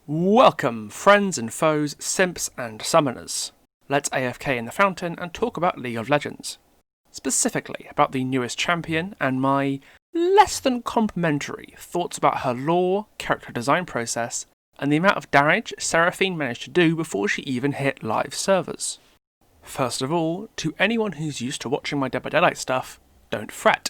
Welcome, friends and foes, simps and summoners. Let's AFK in the fountain and talk about League of Legends. Specifically about the newest champion and my less than complimentary thoughts about her lore, character design process, and the amount of damage Seraphine managed to do before she even hit live servers. First of all, to anyone who's used to watching my Dead by Daylight stuff, don't fret.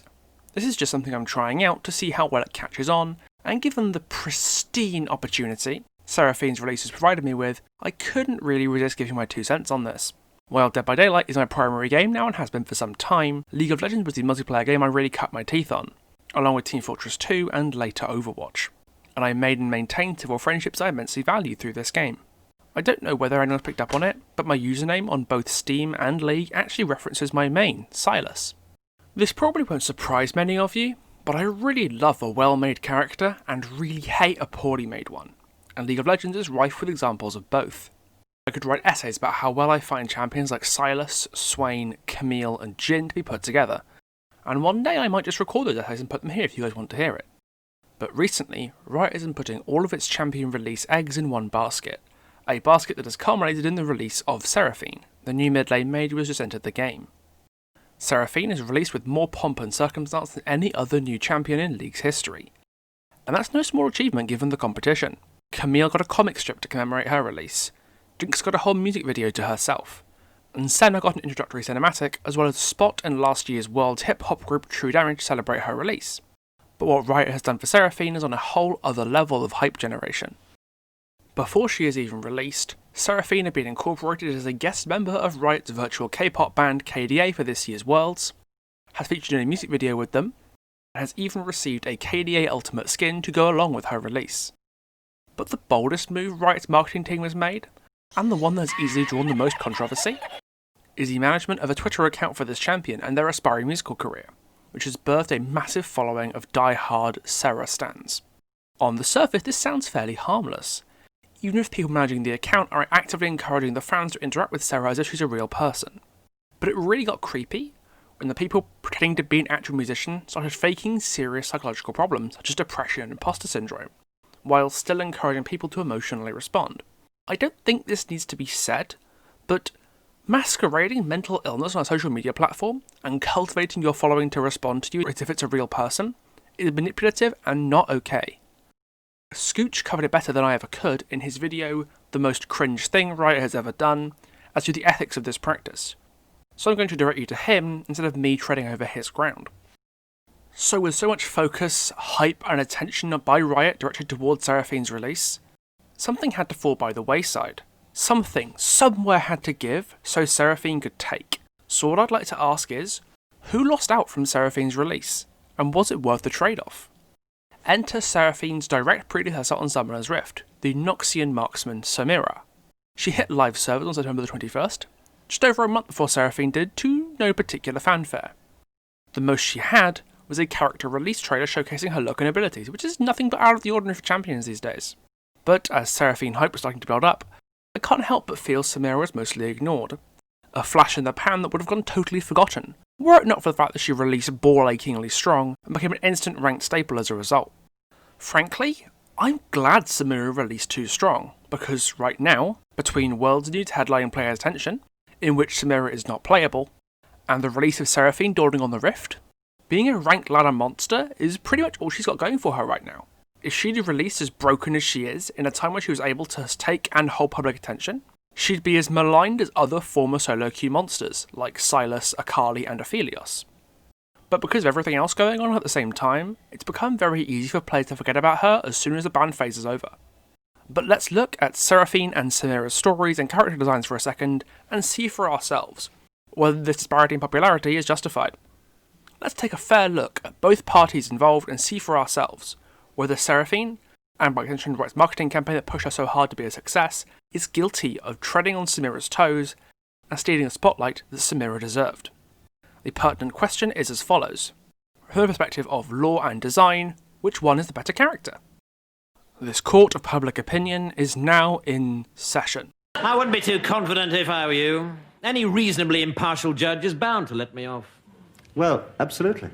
This is just something I'm trying out to see how well it catches on, and given the pristine opportunity Seraphine's release has provided me with, I couldn't really resist giving my 2 cents on this. While Dead by Daylight is my primary game now and has been for some time, League of Legends was the multiplayer game I really cut my teeth on, along with Team Fortress 2 and later Overwatch. And I made and maintained several friendships I immensely value through this game. I don't know whether anyone's picked up on it, but my username on both Steam and League actually references my main, Silas. This probably won't surprise many of you, but I really love a well-made character and really hate a poorly made one, and League of Legends is rife with examples of both. I could write essays about how well I find champions like Silas, Swain, Camille and Jhin to be put together, and one day I might just record those essays and put them here if you guys want to hear it. But recently, Riot isn't putting all of its champion release eggs in one basket, a basket that has culminated in the release of Seraphine, the new mid lane mage who has just entered the game. Seraphine is released with more pomp and circumstance than any other new champion in League's history. And that's no small achievement given the competition. Camille got a comic strip to commemorate her release, Jinx got a whole music video to herself, and Senna got an introductory cinematic as well as a spot in last year's world hip-hop group True Damage to celebrate her release. But what Riot has done for Seraphine is on a whole other level of hype generation. Before she is even released, Seraphine had been incorporated as a guest member of Riot's virtual K-pop band KDA for this year's Worlds, has featured in a music video with them, and has even received a KDA Ultimate skin to go along with her release. But the boldest move Riot's marketing team has made, and the one that has easily drawn the most controversy, is the management of a Twitter account for this champion and their aspiring musical career, which has birthed a massive following of die-hard Sera stans. On the surface, this sounds fairly harmless, even if people managing the account are actively encouraging the fans to interact with Sera as if she's a real person. But it really got creepy when the people pretending to be an actual musician started faking serious psychological problems such as depression and imposter syndrome, while still encouraging people to emotionally respond. I don't think this needs to be said, but masquerading mental illness on a social media platform and cultivating your following to respond to you as if it's a real person is manipulative and not okay. Scooch covered it better than I ever could in his video, The Most Cringe Thing Riot Has Ever Done, as to the ethics of this practice. So I'm going to direct you to him instead of me treading over his ground. So with so much focus, hype and attention by Riot directed towards Seraphine's release, something had to fall by the wayside. Something, somewhere had to give so Seraphine could take. So what I'd like to ask is, who lost out from Seraphine's release? And was it worth the trade-off? Enter Seraphine's direct predecessor on Summoner's Rift, the Noxian marksman Samira. She hit live servers on September the 21st, just over a month before Seraphine did, to no particular fanfare. The most she had was a character release trailer showcasing her look and abilities, which is nothing but out of the ordinary for champions these days. But as Seraphine hype was starting to build up, I can't help but feel Samira was mostly ignored. A flash in the pan that would have gone totally forgotten, were it not for the fact that she released ball-achingly strong and became an instant ranked staple as a result. Frankly, I'm glad Samira released too strong, because right now, between Worlds news headlining players' attention, in which Samira is not playable, and the release of Seraphine dawning on the Rift, being a ranked ladder monster is pretty much all she's got going for her right now. If she'd have released as broken as she is, in a time where she was able to take and hold public attention, she'd be as maligned as other former solo queue monsters, like Silas, Akali and Aphelios. But because of everything else going on at the same time, it's become very easy for players to forget about her as soon as the ban phase is over. But let's look at Seraphine and Samira's stories and character designs for a second, and see for ourselves whether this disparity in popularity is justified. Let's take a fair look at both parties involved and see for ourselves whether Seraphine, and by extension Riot's marketing campaign that pushed her so hard to be a success, is guilty of treading on Samira's toes and stealing the spotlight that Samira deserved. The pertinent question is as follows. From the perspective of lore and design, which one is the better character? This court of public opinion is now in session. I wouldn't be too confident if I were you. Any reasonably impartial judge is bound to let me off. Well, absolutely.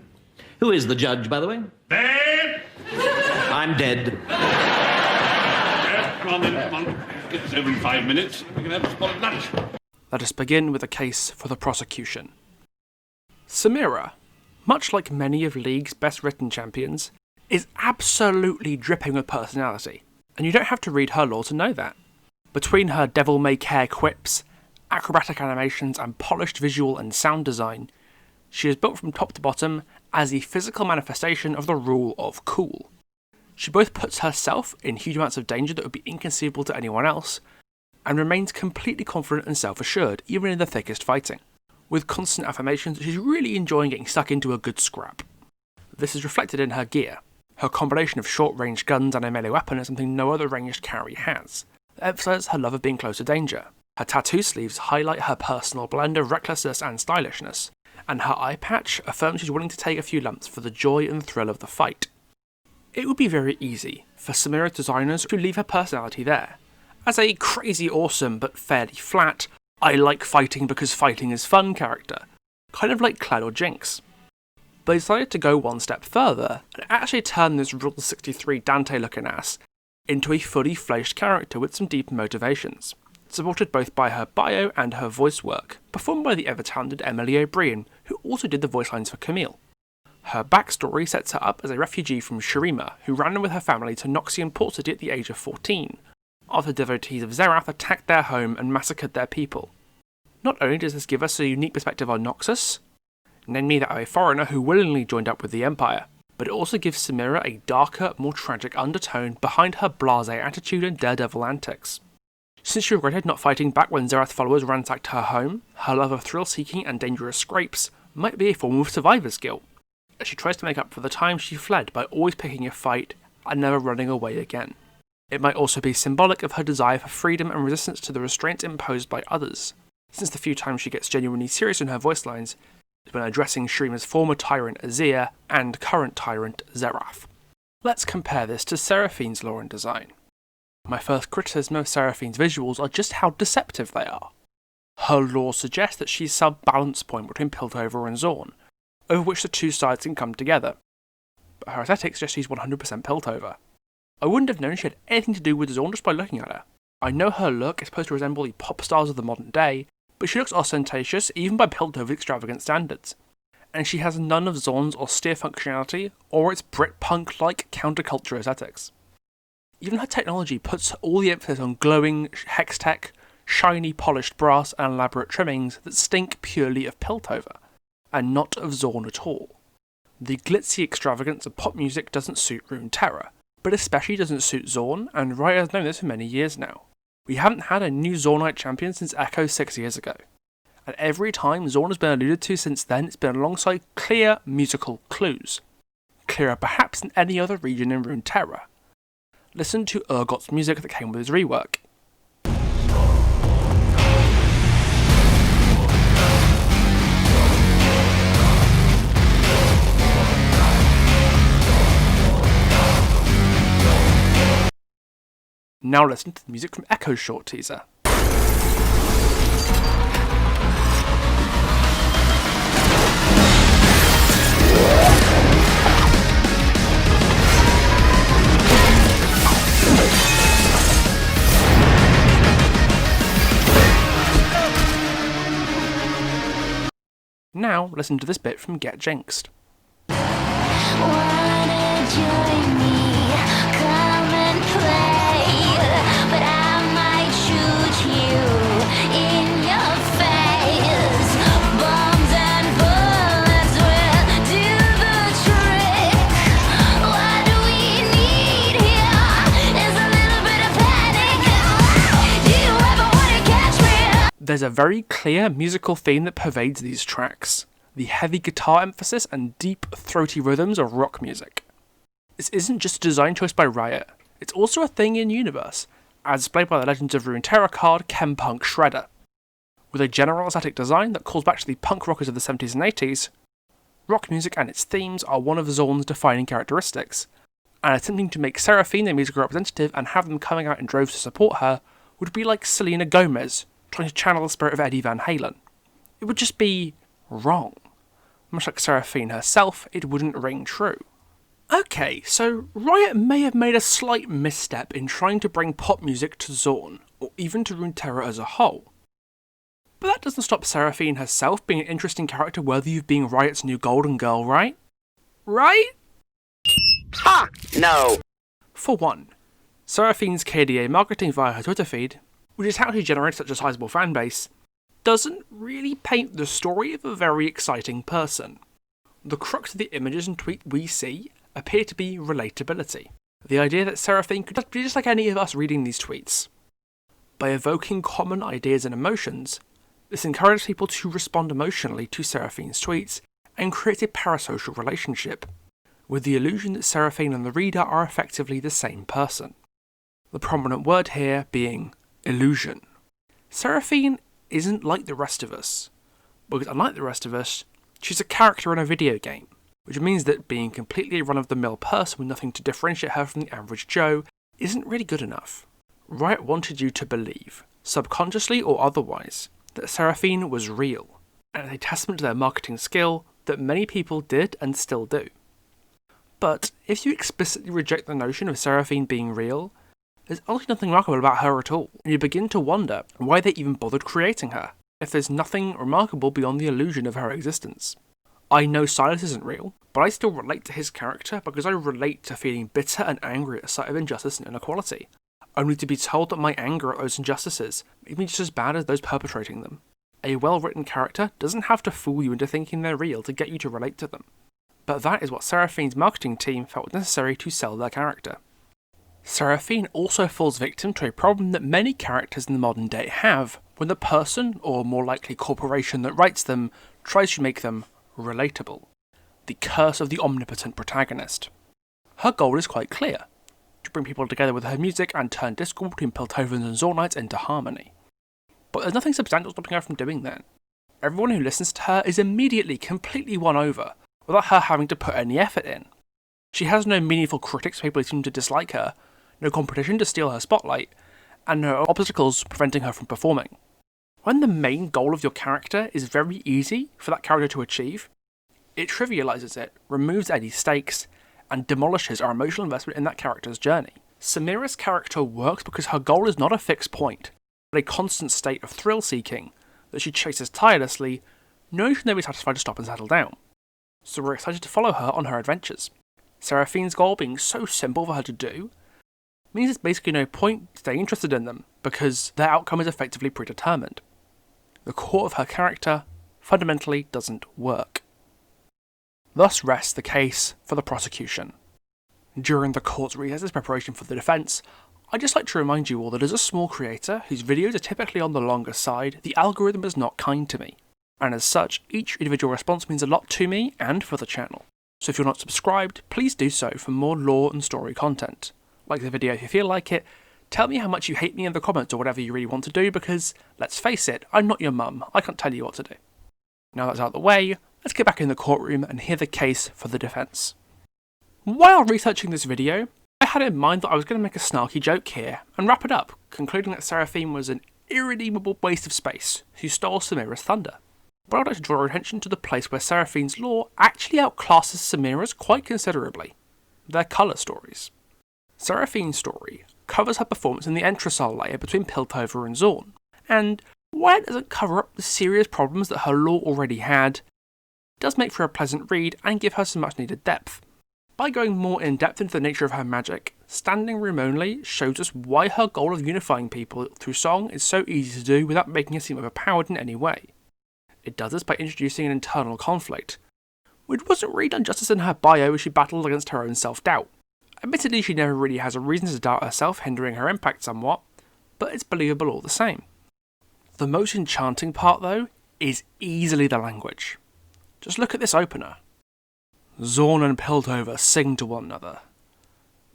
Who is the judge, by the way? Dead! I'm dead. Come on then, come on. It's over in 5 minutes. We can have a spot of lunch. Let us begin with a case for the prosecution. Samira, much like many of League's best written champions, is absolutely dripping with personality, and you don't have to read her lore to know that. Between her devil-may-care quips, acrobatic animations, and polished visual and sound design, she is built from top to bottom as the physical manifestation of the rule of cool. She both puts herself in huge amounts of danger that would be inconceivable to anyone else, and remains completely confident and self-assured, even in the thickest fighting, with constant affirmations that she's really enjoying getting stuck into a good scrap. This is reflected in her gear. Her combination of short-range guns and a melee weapon is something no other ranged carry has, that emphasises her love of being close to danger. Her tattoo sleeves highlight her personal blend of recklessness and stylishness, and her eye patch affirms she's willing to take a few lumps for the joy and thrill of the fight. It would be very easy for Samira's designers to leave her personality there, as a crazy awesome but fairly flat, I like fighting because fighting is fun character, kind of like Cloud or Jinx. But they decided to go one step further and actually turn this Rule 63 Dante-looking ass into a fully fledged character with some deep motivations, supported both by her bio and her voice work, performed by the ever-talented Emily O'Brien, who also did the voice lines for Camille. Her backstory sets her up as a refugee from Shurima, who ran in with her family to Noxian Port City at the age of 14, after devotees of Zerath attacked their home and massacred their people. Not only does this give us a unique perspective on Noxus, namely that of a foreigner who willingly joined up with the Empire, but it also gives Samira a darker, more tragic undertone behind her blasé attitude and daredevil antics. Since she regretted not fighting back when Zerath followers ransacked her home, her love of thrill-seeking and dangerous scrapes might be a form of survivor's guilt, as she tries to make up for the time she fled by always picking a fight and never running away again. It might also be symbolic of her desire for freedom and resistance to the restraints imposed by others, since the few times she gets genuinely serious in her voice lines is when addressing Shurima's former tyrant Azir and current tyrant Zerath. Let's compare this to Seraphine's lore and design. My first criticism of Seraphine's visuals are just how deceptive they are. Her lore suggests that she's some balance point between Piltover and Zorn, over which the two sides can come together, but her aesthetics suggest she's 100% Piltover. I wouldn't have known she had anything to do with Zorn just by looking at her. I know her look is supposed to resemble the pop stars of the modern day, but she looks ostentatious even by Piltover's extravagant standards, and she has none of Zorn's austere functionality or its Brit-punk-like counterculture aesthetics. Even her technology puts all the emphasis on glowing hex tech, shiny polished brass and elaborate trimmings that stink purely of Piltover, and not of Zorn at all. The glitzy extravagance of pop music doesn't suit Runeterra, but especially doesn't suit Zorn, and Riot has known this for many years now. We haven't had a new Zornite champion since Echo 6 years ago, and every time Zorn has been alluded to since then, it's been alongside clear musical clues. Clearer perhaps than any other region in Runeterra. Listen to Urgot's music that came with his rework. Now listen to the music from Echo's short teaser. Now listen to this bit from Get Jinxed. Wanna join me? Come and play, but I might shoot you in your face. Bombs and bullets will do the trick. What we need here is a little bit of panic. Do you ever wanna catch me? There's a very clear musical theme that pervades these tracks. The heavy guitar emphasis and deep, throaty rhythms of rock music. This isn't just a design choice by Riot, it's also a thing in universe, as displayed by the Legends of Runeterra card Chempunk Shredder. With a general aesthetic design that calls back to the punk rockers of the 70s and 80s, rock music and its themes are one of Zorn's defining characteristics, and attempting to make Seraphine their musical representative and have them coming out in droves to support her would be like Selena Gomez trying to channel the spirit of Eddie Van Halen. It would just be wrong. Much like Seraphine herself, it wouldn't ring true. Okay, so Riot may have made a slight misstep in trying to bring pop music to Zorn, or even to Runeterra as a whole. But that doesn't stop Seraphine herself being an interesting character worthy of being Riot's new golden girl, right? Right? Ha! No! For one, Seraphine's KDA marketing via her Twitter feed, which is how she generates such a sizable fanbase, doesn't really paint the story of a very exciting person. The crux of the images and tweets we see appear to be relatability. The idea that Seraphine could be just like any of us reading these tweets. By evoking common ideas and emotions, this encourages people to respond emotionally to Seraphine's tweets and creates a parasocial relationship, with the illusion that Seraphine and the reader are effectively the same person. The prominent word here being illusion. Seraphine isn't like the rest of us, because unlike the rest of us, she's a character in a video game, which means that being completely a run-of-the-mill person with nothing to differentiate her from the average Joe isn't really good enough. Riot wanted you to believe, subconsciously or otherwise, that Seraphine was real, and it's a testament to their marketing skill that many people did and still do. But if you explicitly reject the notion of Seraphine being real, there's honestly nothing remarkable about her at all, and you begin to wonder why they even bothered creating her, if there's nothing remarkable beyond the illusion of her existence. I know Silas isn't real, but I still relate to his character because I relate to feeling bitter and angry at the sight of injustice and inequality, only to be told that my anger at those injustices make me just as bad as those perpetrating them. A well-written character doesn't have to fool you into thinking they're real to get you to relate to them. But that is what Seraphine's marketing team felt necessary to sell their character. Seraphine also falls victim to a problem that many characters in the modern day have when the person, or more likely corporation that writes them, tries to make them relatable. The curse of the omnipotent protagonist. Her goal is quite clear: to bring people together with her music and turn discord between Piltovans and Zornites into harmony. But there's nothing substantial stopping her from doing that. Everyone who listens to her is immediately completely won over, without her having to put any effort in. She has no meaningful critics, people who seem to dislike her, no competition to steal her spotlight, and no obstacles preventing her from performing. When the main goal of your character is very easy for that character to achieve, it trivializes it, removes any stakes, and demolishes our emotional investment in that character's journey. Samira's character works because her goal is not a fixed point, but a constant state of thrill-seeking that she chases tirelessly, knowing she'll never be satisfied to stop and settle down. So we're excited to follow her on her adventures. Seraphine's goal being so simple for her to do means there's basically no point staying interested in them, because their outcome is effectively predetermined. The core of her character fundamentally doesn't work. Thus rests the case for the prosecution. During the court's recesses preparation for the defence, I'd just like to remind you all that as a small creator, whose videos are typically on the longer side, the algorithm is not kind to me, and as such, each individual response means a lot to me and for the channel. So if you're not subscribed, please do so for more lore and story content. Like the video if you feel like it, tell me how much you hate me in the comments or whatever you really want to do, because, let's face it, I'm not your mum, I can't tell you what to do. Now that's out of the way, let's get back in the courtroom and hear the case for the defence. While researching this video, I had in mind that I was going to make a snarky joke here, and wrap it up, concluding that Seraphine was an irredeemable waste of space who stole Samira's thunder. But I'd like to draw your attention to the place where Seraphine's lore actually outclasses Samira's quite considerably: their colour stories. Seraphine's story covers her performance in the Entresol layer between Piltover and Zorn, and while it doesn't cover up the serious problems that her lore already had, it does make for a pleasant read and give her some much needed depth. By going more in depth into the nature of her magic, Standing Room Only shows us why her goal of unifying people through song is so easy to do without making her seem overpowered in any way. It does this by introducing an internal conflict, which wasn't really done justice in her bio as she battled against her own self-doubt. Admittedly, she never really has a reason to doubt herself, hindering her impact somewhat, but it's believable all the same. The most enchanting part, though, is easily the language. Just look at this opener. Zorn and Piltover sing to one another.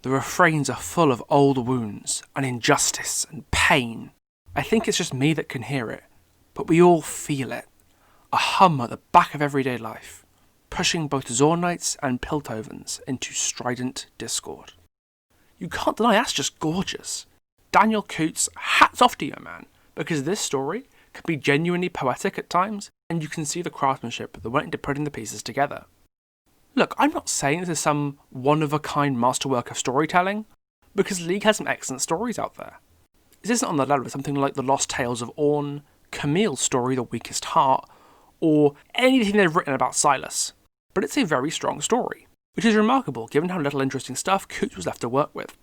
The refrains are full of old wounds, and injustice, and pain. I think it's just me that can hear it, but we all feel it. A hum at the back of everyday life, pushing both Zornites and Piltovans into strident discord. You can't deny that's just gorgeous. Daniel Coots, hats off to you, man, because this story can be genuinely poetic at times, and you can see the craftsmanship that went into putting the pieces together. Look, I'm not saying this is some one-of-a-kind masterwork of storytelling, because League has some excellent stories out there. This isn't on the level of something like The Lost Tales of Orn, Camille's story The Weakest Heart, or anything they've written about Silas, but it's a very strong story, which is remarkable given how little interesting stuff Coots was left to work with.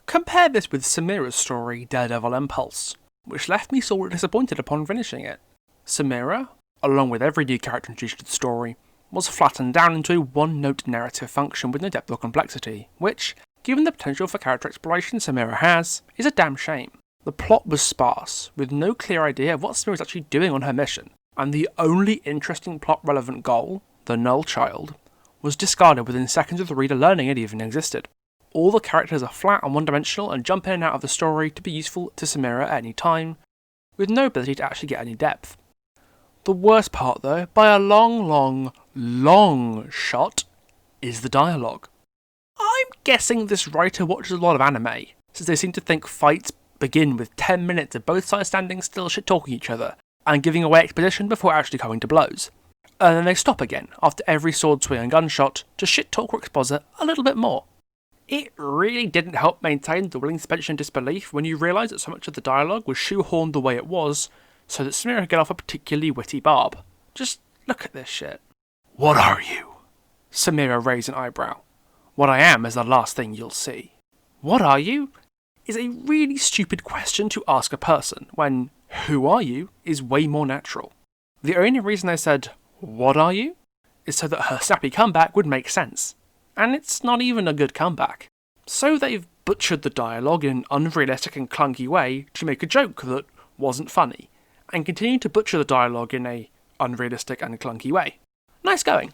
Compare this with Samira's story Daredevil Impulse, which left me sorely disappointed upon finishing it. Samira, along with every new character introduced to the story, was flattened down into a one-note narrative function with no depth or complexity, which, given the potential for character exploration Samira has, is a damn shame. The plot was sparse, with no clear idea of what Samira was actually doing on her mission, and the only interesting plot-relevant goal, the Null Child, was discarded within seconds of the reader learning it even existed. All the characters are flat and one-dimensional and jump in and out of the story to be useful to Samira at any time, with no ability to actually get any depth. The worst part though, by a long shot, is the dialogue. I'm guessing this writer watches a lot of anime, since they seem to think fights begin with 10 minutes of both sides standing still shit-talking each other, and giving away exposition before actually coming to blows. And then they stop again after every sword swing and gunshot to shit-talk or exposit a little bit more. It really didn't help maintain the willing suspension of disbelief when you realise that so much of the dialogue was shoehorned the way it was, so that Samira could get off a particularly witty barb. Just look at this shit. What are you? Samira raised an eyebrow. What I am is the last thing you'll see. What are you? Is a really stupid question to ask a person, when who are you is way more natural. The only reason they said, what are you? Is so that her snappy comeback would make sense. And it's not even a good comeback. So they've butchered the dialogue in an unrealistic and clunky way to make a joke that wasn't funny, and continue to butcher the dialogue in a unrealistic and clunky way. Nice going.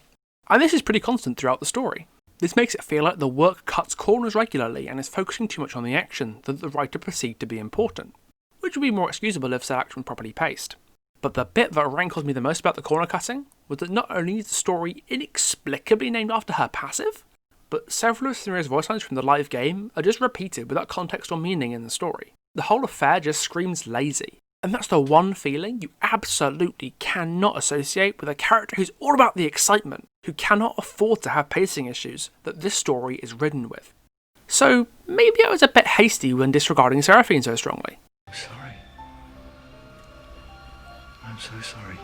And this is pretty constant throughout the story. This makes it feel like the work cuts corners regularly and is focusing too much on the action that the writer perceived to be important, which would be more excusable if said action were properly paced. But the bit that rankled me the most about the corner cutting was that not only is the story inexplicably named after her passive, but several of Samira's voice lines from the live game are just repeated without context or meaning in the story. The whole affair just screams lazy, and that's the one feeling you absolutely cannot associate with a character who's all about the excitement, who cannot afford to have pacing issues that this story is ridden with. So maybe I was a bit hasty when disregarding Seraphine so strongly. Sorry. I'm so sorry.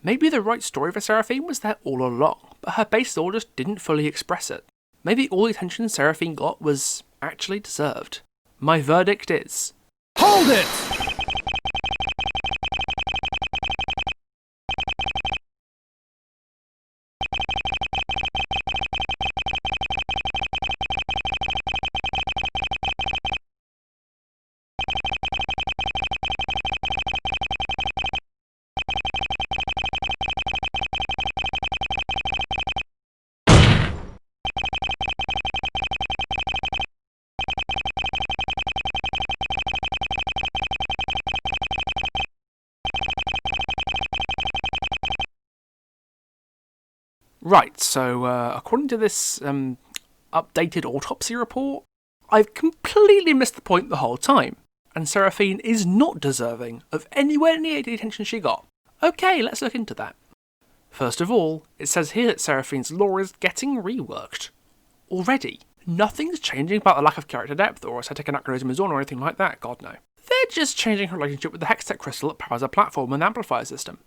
Maybe the right story for Seraphine was there all along, but her base lore just didn't fully express it. Maybe all the attention Seraphine got was actually deserved. My verdict is... Hold it! Right, so according to this updated autopsy report, I've completely missed the point the whole time, and Seraphine is not deserving of anywhere near the attention she got. Okay, let's look into that. First of all, it says here that Seraphine's lore is getting reworked. Already, nothing's changing about the lack of character depth or aesthetic anachronism or anything like that, god no. They're just changing her relationship with the Hextech crystal that powers her platform and amplifier system.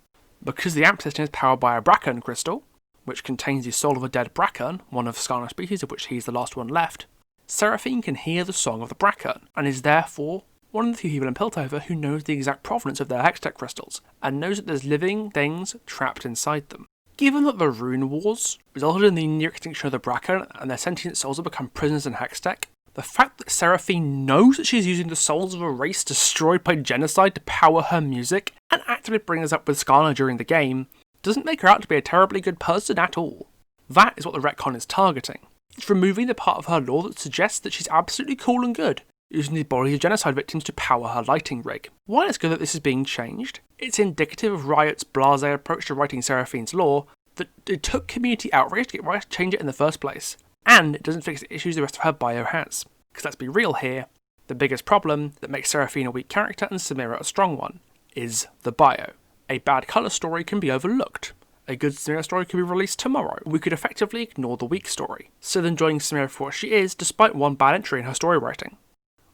Because the amp system is powered by a Brackern crystal, which contains the soul of a dead Brackern, one of Skarna's species of which he is the last one left, Seraphine can hear the song of the Brackern, and is therefore one of the few people in Piltover who knows the exact provenance of their Hextech crystals, and knows that there's living things trapped inside them. Given that the Rune Wars resulted in the near extinction of the Brackern, and their sentient souls have become prisoners in Hextech, the fact that Seraphine knows that she's using the souls of a race destroyed by genocide to power her music, and actively brings us up with Skarna during the game, doesn't make her out to be a terribly good person at all. That is what the retcon is targeting. It's removing the part of her lore that suggests that she's absolutely cool and good, using the bodies of genocide victims to power her lighting rig. While it's good that this is being changed, it's indicative of Riot's blasé approach to writing Seraphine's lore that it took community outrage to get Riot to change it in the first place, and it doesn't fix the issues the rest of her bio has. Because let's be real here, the biggest problem that makes Seraphine a weak character and Samira a strong one is the bio. A bad colour story can be overlooked, A good Samira story could be released tomorrow. We could effectively ignore the weak story, still enjoying Samira for what she is despite one bad entry in her story writing.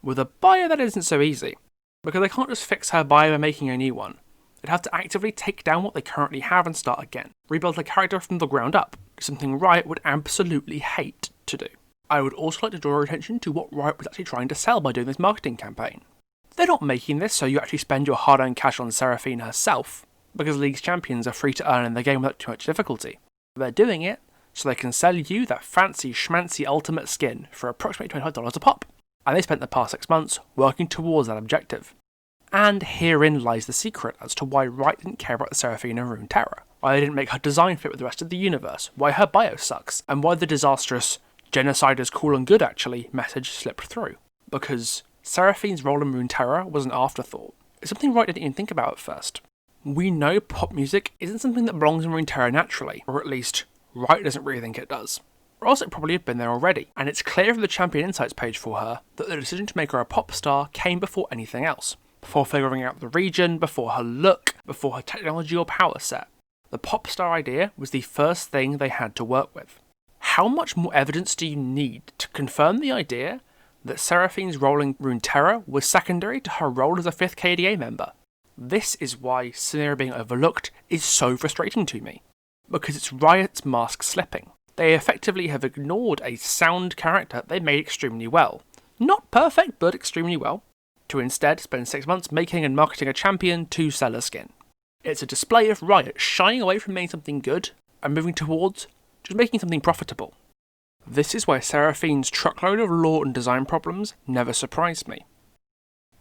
With a bio, that isn't so easy, because they can't just fix her bio by making a new one. They'd have to actively take down what they currently have and start again, rebuild the character from the ground up, something Riot would absolutely hate to do. I would also like to draw your attention to what Riot was actually trying to sell by doing this marketing campaign. They're not making this so you actually spend your hard-earned cash on Seraphine herself, because League's champions are free to earn in the game without too much difficulty. They're doing it so they can sell you that fancy schmancy ultimate skin for approximately $25 a pop. And they spent the past 6 months working towards that objective. And herein lies the secret as to why Riot didn't care about the Seraphine and Runeterra, why they didn't make her design fit with the rest of the universe, why her bio sucks, and why the disastrous "genocide is cool and good actually" message slipped through. Because Seraphine's role in Runeterra was an afterthought. It's something Riot didn't even think about at first. We know pop music isn't something that belongs in Runeterra naturally, or at least Riot doesn't really think it does. Or else it probably had been there already, and it's clear from the Champion Insights page for her that the decision to make her a pop star came before anything else. Before figuring out the region, before her look, before her technology or power set. The pop star idea was the first thing they had to work with. How much more evidence do you need to confirm the idea that Seraphine's role in Runeterra was secondary to her role as a 5th KDA member? This is why Samira being overlooked is so frustrating to me, because it's Riot's mask slipping. They effectively have ignored a sound character they made extremely well. Not perfect, but extremely well, to instead spend 6 months making and marketing a champion to sell a skin. It's a display of Riot shying away from making something good and moving towards just making something profitable. This is why Seraphine's truckload of lore and design problems never surprised me.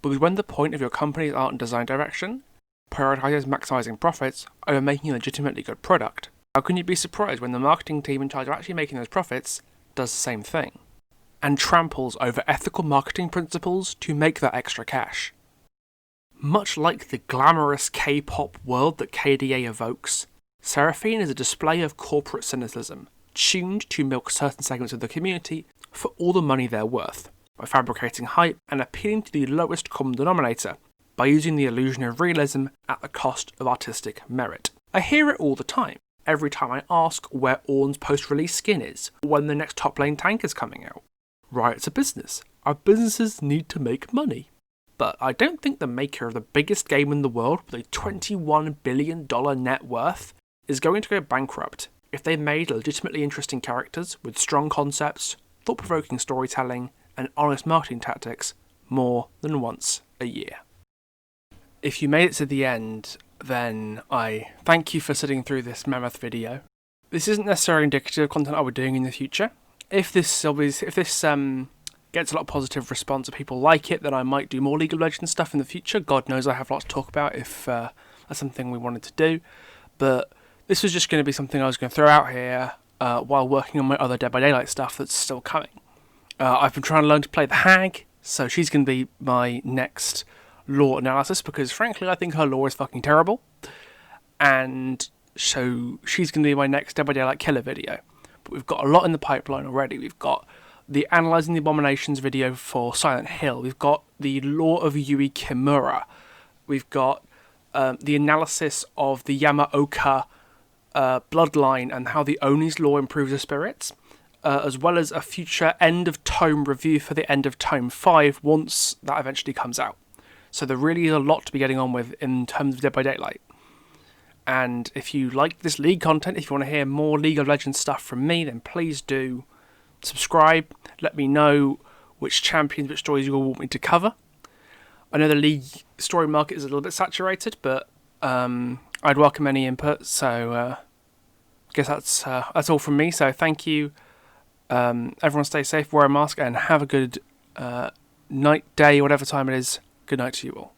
Because when the point of your company's art and design direction prioritizes maximizing profits over making a legitimately good product, how can you be surprised when the marketing team in charge of actually making those profits does the same thing, and tramples over ethical marketing principles to make that extra cash? Much like the glamorous K-pop world that KDA evokes, Seraphine is a display of corporate cynicism, tuned to milk certain segments of the community for all the money they're worth, by fabricating hype and appealing to the lowest common denominator, by using the illusion of realism at the cost of artistic merit. I hear it all the time, every time I ask where Ornn's post-release skin is, or when the next top lane tank is coming out. Riot's a business. Our businesses need to make money. But I don't think the maker of the biggest game in the world with a $21 billion net worth is going to go bankrupt if they made legitimately interesting characters with strong concepts, thought-provoking storytelling, and honest marketing tactics more than once a year. If you made it to the end, then I thank you for sitting through this mammoth video. This isn't necessarily indicative of content I'll be doing in the future. If this gets a lot of positive response and people like it, then I might do more League of Legends stuff in the future. God knows I have lots to talk about if that's something we wanted to do. But this was just going to be something I was going to throw out here while working on my other Dead by Daylight stuff that's still coming. I've been trying to learn to play the Hag, so she's going to be my next lore analysis, because frankly I think her lore is fucking terrible. And so she's going to be my next Dead by Daylight killer video. But we've got a lot in the pipeline already. We've got the Analysing the Abominations video for Silent Hill. We've got the Lore of Yui Kimura. We've got the analysis of the Yamaoka bloodline and how the Oni's lore improves the spirits, as well as a future End of Tome review for the End of Tome 5 once that eventually comes out. So there really is a lot to be getting on with in terms of Dead by Daylight. And if you like this League content, if you want to hear more League of Legends stuff from me, then please do subscribe. Let me know which champions, which stories you all want me to cover. I know the League story market is a little bit saturated, but I'd welcome any input. So I guess that's all from me. So thank you. Everyone stay safe, wear a mask, and have a good night, day, whatever time it is. Good night to you all.